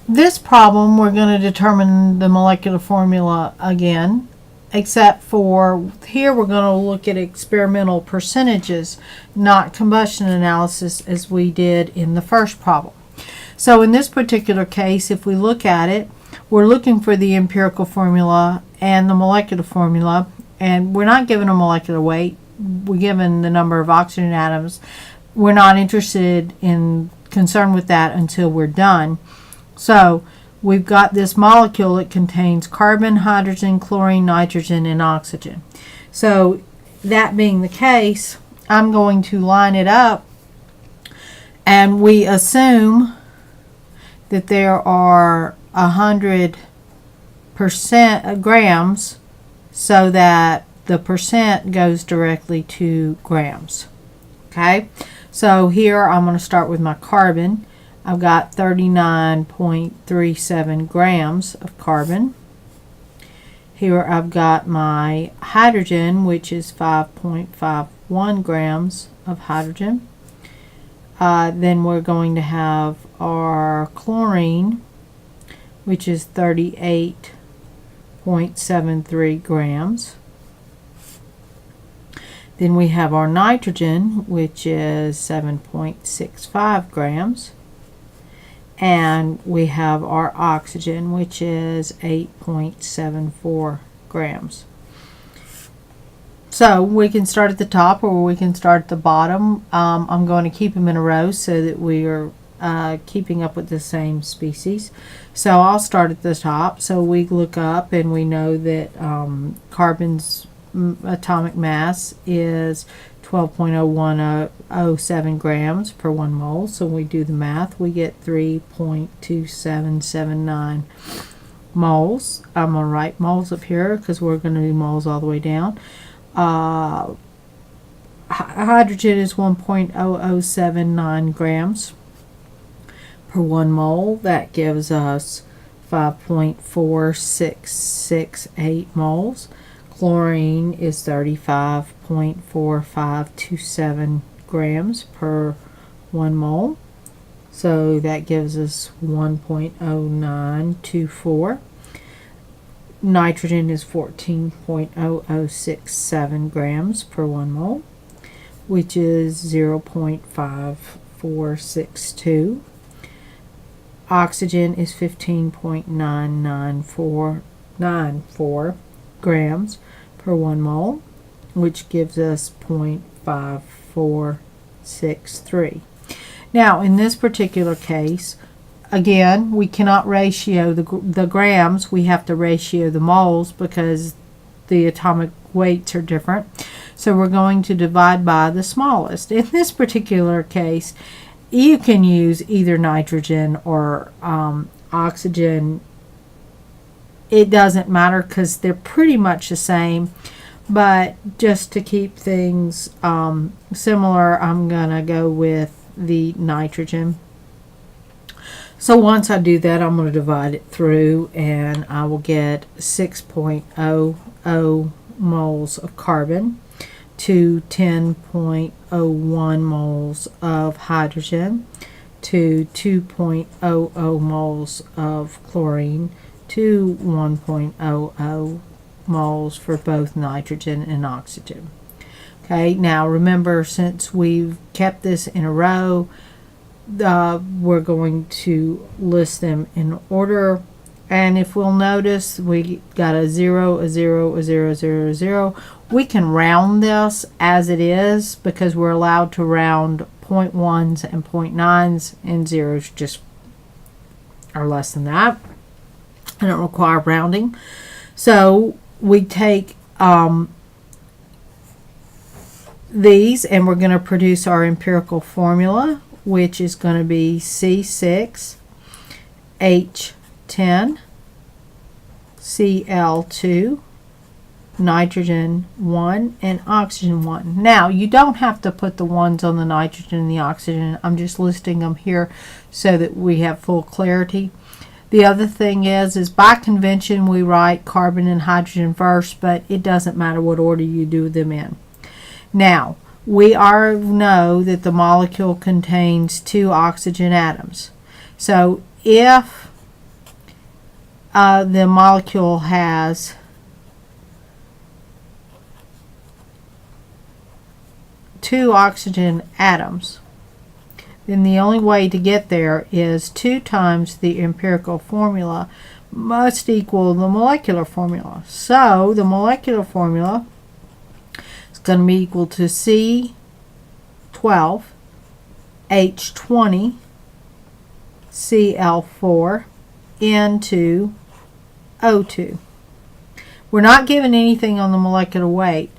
This problem, we're going to determine the molecular formula again, except for here we're going to look at experimental percentages, not combustion analysis as we did in the first problem. So in this particular case, if we look at it, we're looking for the empirical formula and the molecular formula, and we're not given a molecular weight. We're given the number of oxygen atoms. We're not concerned with that until we're done. So we've got this molecule. It contains carbon, hydrogen, chlorine, nitrogen, and oxygen. So that being the case, I'm going to line it up, and we assume that there are 100% grams, so that the percent goes directly to grams. Okay, so here I'm going to start with my carbon. I've got 39.37 grams of carbon. Here I've got my hydrogen, which is 5.51 grams of hydrogen. Then we're going to have our chlorine, which is 38.73 grams. Then we have our nitrogen, which is 7.65 grams. And we have our oxygen, which is 8.74 grams. So we can start at the top or we can start at the bottom. I'm going to keep them in a row so that we are keeping up with the same species. So I'll start at the top. So we look up and we know that carbon's atomic mass is 12.0107 grams per 1 mole. So when we do the math, we get 3.2779 moles. I'm going to write moles up here because we're going to do moles all the way down. Hydrogen is 1.0079 grams per 1 mole. That gives us 5.4668 moles. Chlorine is 35.4527 grams per 1 mole. So that gives us 1.0924. Nitrogen is 14.0067 grams per 1 mole, which is 0.5462. Oxygen is 15.9994 grams per 1 mole, which gives us 0.5463. Now, in this particular case, again, we cannot ratio the grams. We have to ratio the moles because the atomic weights are different. So we're going to divide by the smallest. In this particular case, you can use either nitrogen or oxygen. It doesn't matter because they're pretty much the same. But just to keep things similar, I'm going to go with the nitrogen. So once I do that, I'm going to divide it through and I will get 6.00 moles of carbon to 10.01 moles of hydrogen to 2.00 moles of chlorine to 1.00 moles for both nitrogen and oxygen. Okay, now remember, since we've kept this in a row, we're going to list them in order. And if we'll notice, we got a 0, a 0, a 0, 0, 0. We can round this as it is because we're allowed to round 0.1s and 0.9s, and zeros just are less than that. I don't require rounding. So we take these and we're going to produce our empirical formula, which is going to be C6H10 Cl2 nitrogen 1 and oxygen 1. Now you don't have to put the ones on the nitrogen and the oxygen. I'm just listing them here so that we have full clarity. The other thing is by convention we write carbon and hydrogen first, but it doesn't matter what order you do them in. Now, we already know that the molecule contains 2 oxygen atoms. So if the molecule has two oxygen atoms, then the only way to get there is 2 times the empirical formula must equal the molecular formula. So the molecular formula is going to be equal to C12 H20 Cl4 N2 O2. We're not given anything on the molecular weight,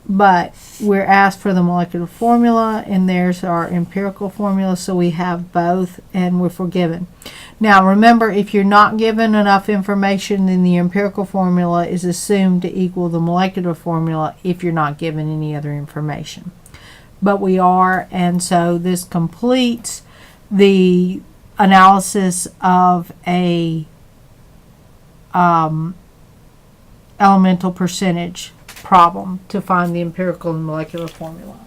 but we're asked for the molecular formula, and there's our empirical formula, so we have both and we're forgiven. Now remember, if you're not given enough information, then the empirical formula is assumed to equal the molecular formula if you're not given any other information. But we are, and so this completes the analysis of a elemental percentage problem to find the empirical and molecular formula.